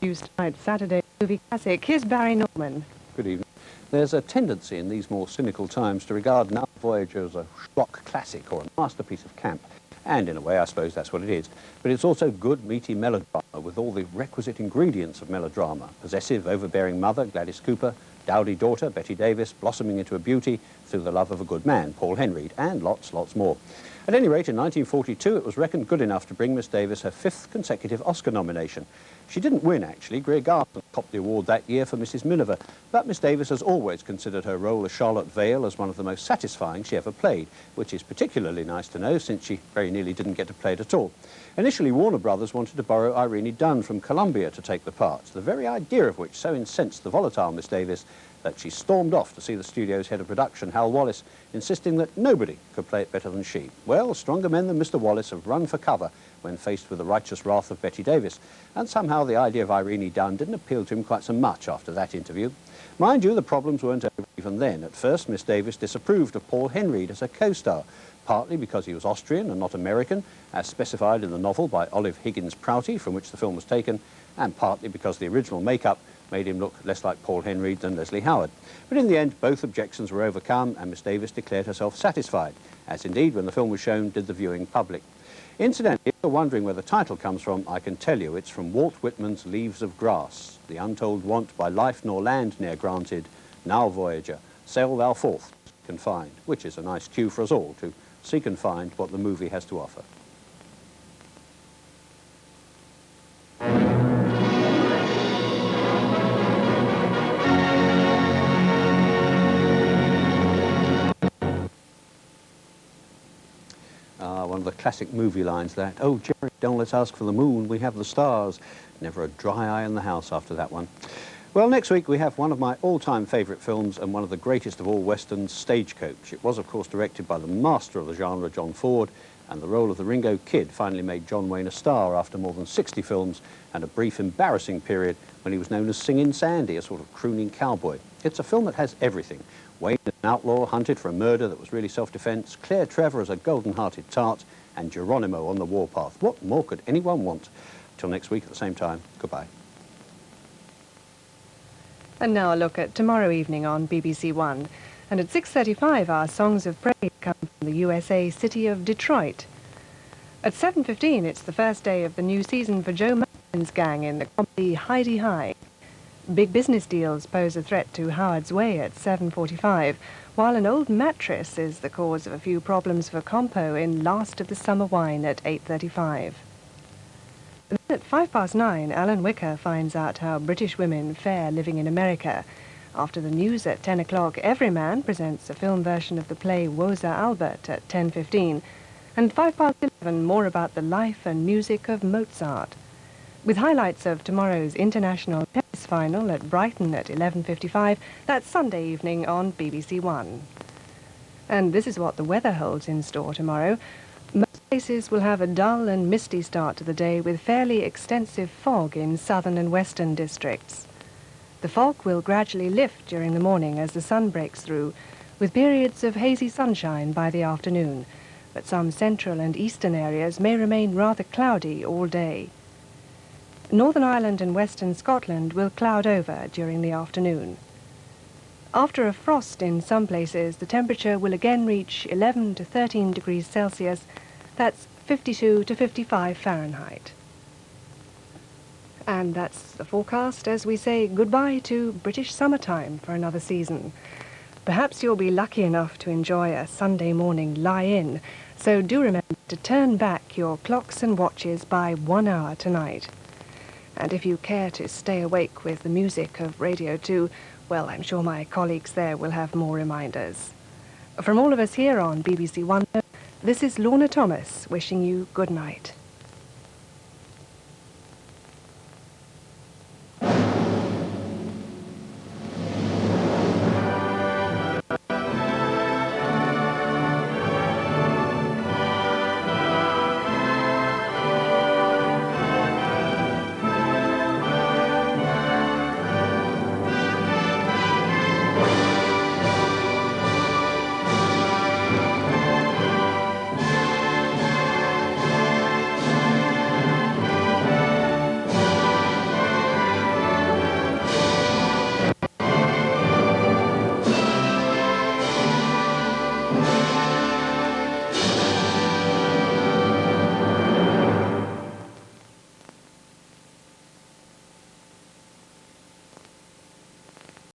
introduce tonight's Saturday movie classic. Here's Barry Norman. Good evening. There's a tendency in these more cynical times to regard Now Voyager as a schlock classic or a masterpiece of camp. And in a way, I suppose that's what it is. But it's also good, meaty melodrama with all the requisite ingredients of melodrama. Possessive, overbearing mother, Gladys Cooper, dowdy daughter, Betty Davis, blossoming into a beauty through the love of a good man, Paul Henreid, and lots more. At any rate, in 1942, it was reckoned good enough to bring Miss Davis her 5th consecutive Oscar nomination. She didn't win, actually. Greer Garson topped the award that year for Mrs. Miniver, but Miss Davis has always considered her role as Charlotte Vale as one of the most satisfying she ever played, which is particularly nice to know since she very nearly didn't get to play it at all. Initially, Warner Brothers wanted to borrow Irene Dunne from Columbia to take the part, the very idea of which so incensed the volatile Miss Davis that she stormed off to see the studio's head of production, Hal Wallace, insisting that nobody could play it better than she. Well, stronger men than Mr. Wallace have run for cover when faced with the righteous wrath of Betty Davis, and somehow the idea of Irene Dunne didn't appeal to him quite so much after that interview. Mind you, the problems weren't over even then. At first, Miss Davis disapproved of Paul Henreid as her co-star, partly because he was Austrian and not American, as specified in the novel by Olive Higgins Prouty, from which the film was taken, and partly because the original makeup made him look less like Paul Henreid than Leslie Howard. But in the end, both objections were overcome, and Miss Davis declared herself satisfied, as indeed, when the film was shown, did the viewing public. Incidentally, if you're wondering where the title comes from, I can tell you it's from Walt Whitman's Leaves of Grass. The untold want by life nor land ne'er granted, now Voyager, sail thou forth, seek and find, which is a nice cue for us all to seek and find what the movie has to offer. One of the classic movie lines, that, "Oh, Jerry, don't let's ask for the moon, we have the stars." Never a dry eye in the house after that one. Well, next week we have one of my all-time favourite films and one of the greatest of all westerns, Stagecoach. It was, of course, directed by the master of the genre, John Ford, and the role of the Ringo Kid finally made John Wayne a star after more than 60 films and a brief embarrassing period when he was known as Singin' Sandy, a sort of crooning cowboy. It's a film that has everything. Wayne as an outlaw hunted for a murder that was really self-defense, Claire Trevor as a golden-hearted tart, and Geronimo on the warpath. What more could anyone want? Till next week at the same time, goodbye. And now a look at tomorrow evening on BBC1. And at 6:35, our Songs of Praise come from the USA city of Detroit. At 7:15, it's the first day of the new season for Joe Manchin's gang in the comedy Heidi High. Big business deals pose a threat to Howard's Way at 7:45, while an old mattress is the cause of a few problems for Compo in Last of the Summer Wine at 8:35. Then at 9:05, Alan Wicker finds out how British women fare living in America. After the news at 10 o'clock, Everyman presents a film version of the play Woza Albert at 10:15, and 11:05, more about the life and music of Mozart. With highlights of tomorrow's international tennis final at Brighton at 11:55, that's Sunday evening on BBC1. And this is what the weather holds in store tomorrow. Most places will have a dull and misty start to the day with fairly extensive fog in southern and western districts. The fog will gradually lift during the morning as the sun breaks through, with periods of hazy sunshine by the afternoon, but some central and eastern areas may remain rather cloudy all day. Northern Ireland and western Scotland will cloud over during the afternoon. After a frost in some places, the temperature will again reach 11 to 13 degrees Celsius. That's 52 to 55 Fahrenheit. And that's the forecast as we say goodbye to British summertime for another season. Perhaps you'll be lucky enough to enjoy a Sunday morning lie-in, so do remember to turn back your clocks and watches by 1 hour tonight. And if you care to stay awake with the music of Radio 2, well, I'm sure my colleagues there will have more reminders. From all of us here on BBC1, this is Lorna Thomas wishing you good night.